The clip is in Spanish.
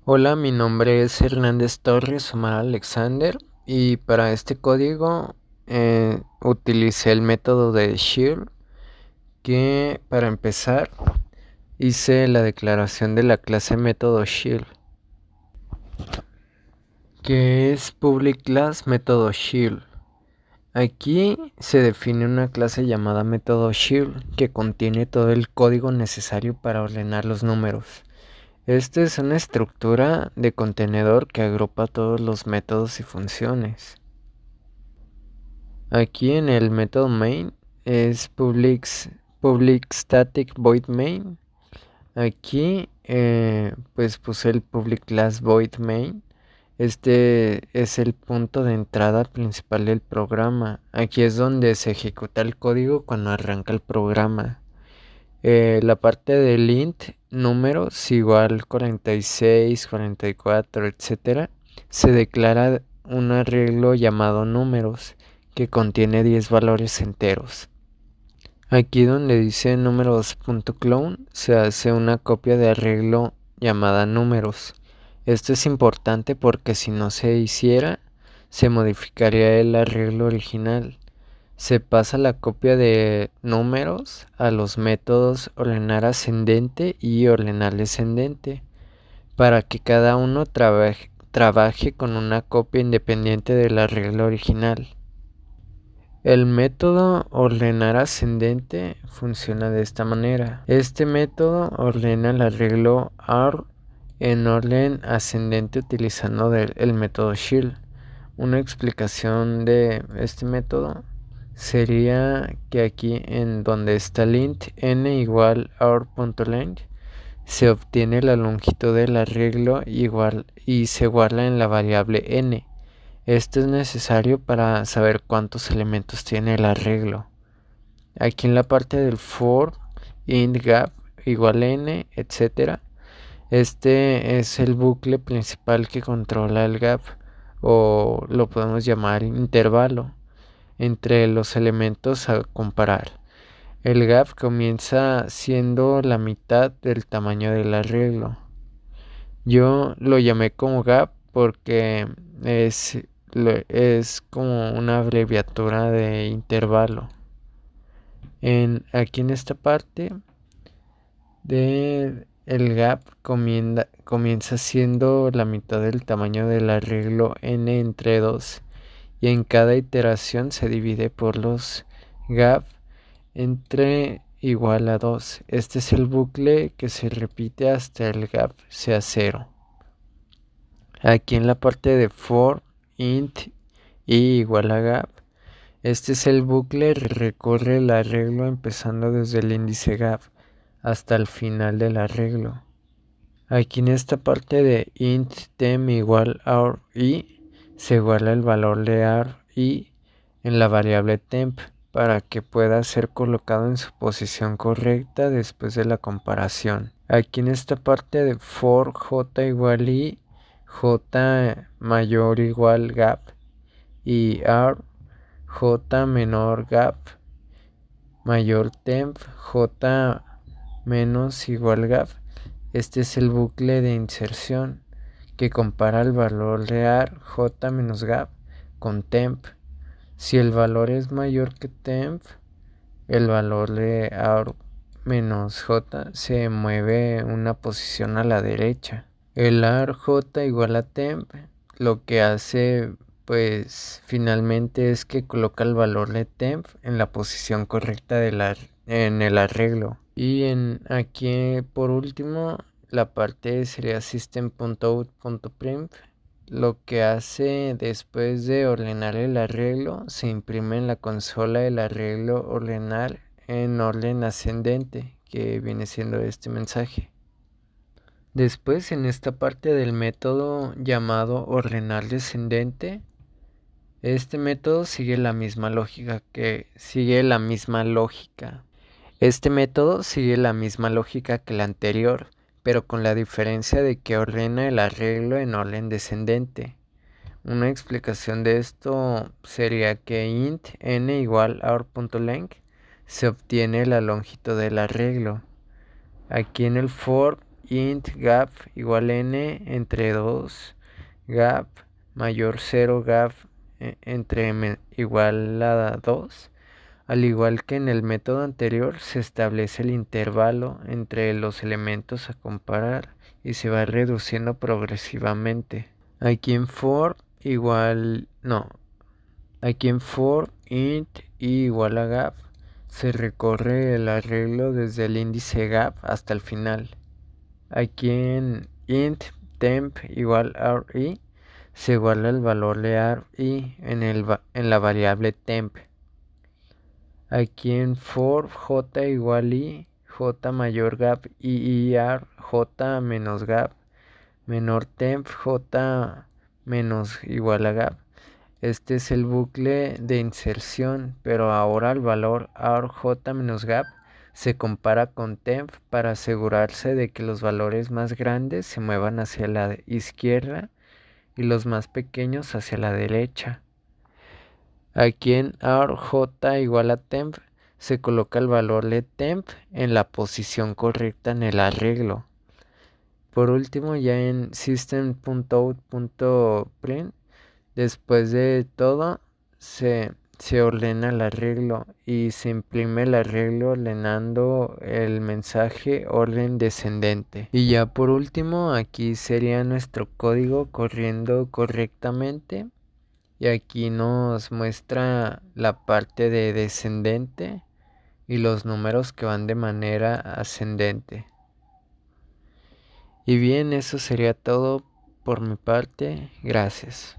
Hola, mi nombre es Hernández Torres Omar Alexander y para este código utilicé el método de Shell que para empezar hice la declaración de la clase método Shell que es Public Class Método Shell. Aquí se define una clase llamada método Shell que contiene todo el código necesario para ordenar los números. Esta es una estructura de contenedor que agrupa todos los métodos y funciones. Aquí en el método main es public static void main. Aquí pues puse el public class void main. Este es el punto de entrada principal del programa. Aquí es donde se ejecuta el código cuando arranca el programa. La parte del int números igual 46, 44, etcétera, se declara un arreglo llamado números que contiene 10 valores enteros. Aquí donde dice números.clone se hace una copia de arreglo llamada números. Esto es importante porque si no se hiciera, se modificaría el arreglo original. Se pasa la copia de números a los métodos ordenar ascendente y ordenar descendente para que cada uno trabaje con una copia independiente del arreglo original. El método ordenar ascendente funciona de esta manera. Este método ordena el arreglo AR en orden ascendente utilizando el método Shell. Una explicación de este método sería que aquí en donde está el int n igual our.length se obtiene la longitud del arreglo igual y se guarda en la variable n. Esto es necesario para saber cuántos elementos tiene el arreglo. Aquí en la parte del for int gap igual n, etcétera. Este es el bucle principal que controla el gap, o lo podemos llamar intervalo, entre los elementos a comparar. El gap comienza siendo la mitad del tamaño del arreglo. Yo lo llamé como gap porque es como una abreviatura de intervalo. Aquí en esta parte el gap comienza siendo la mitad del tamaño del arreglo n entre 2 y en cada iteración se divide por los gap entre igual a 2. Este es el bucle que se repite hasta el gap sea 0. Aquí en la parte de for int i igual a gap, este es el bucle que recorre el arreglo empezando desde el índice gap hasta el final del arreglo. Aquí en esta parte de int temp igual our i se guarda el valor de our i en la variable temp para que pueda ser colocado en su posición correcta después de la comparación. Aquí en esta parte de for j igual i, j mayor igual gap y our j menor gap mayor temp j menos igual gap. Este es el bucle de inserción que compara el valor de ar j menos gap con temp. Si el valor es mayor que temp, el valor de ar menos j se mueve una posición a la derecha. El ar j igual a temp lo que hace pues finalmente es que coloca el valor de temp en la posición correcta en el arreglo. Y aquí por último la parte sería system.out.print. Lo que hace después de ordenar el arreglo, se imprime en la consola el arreglo ordenar en orden ascendente, que viene siendo este mensaje. Después en esta parte del método llamado ordenar descendente, este método sigue la misma lógica Este método sigue la misma lógica que el anterior, pero con la diferencia de que ordena el arreglo en orden descendente. Una explicación de esto sería que int n igual our.length se obtiene la longitud del arreglo. Aquí en el for int gap igual n entre 2 gap mayor 0 gap entre igual a 2. Al igual que en el método anterior, se establece el intervalo entre los elementos a comparar y se va reduciendo progresivamente. Aquí en for igual, no, aquí en for int i igual a gap se recorre el arreglo desde el índice gap hasta el final. Aquí en int temp igual ri se iguala el valor de ri en la variable temp. Aquí en for j igual i, j mayor gap ir, j menos gap menor temp, j menos igual a gap. Este es el bucle de inserción, pero ahora el valor j menos gap se compara con temp para asegurarse de que los valores más grandes se muevan hacia la izquierda y los más pequeños hacia la derecha. Aquí en j igual a temp se coloca el valor de temp en la posición correcta en el arreglo. Por último, ya en system.out.print, después de todo, se ordena el arreglo y se imprime el arreglo ordenando el mensaje orden descendente. Y ya por último, aquí sería nuestro código corriendo correctamente. Y aquí nos muestra la parte de descendente y los números que van de manera ascendente. Y bien, eso sería todo por mi parte. Gracias.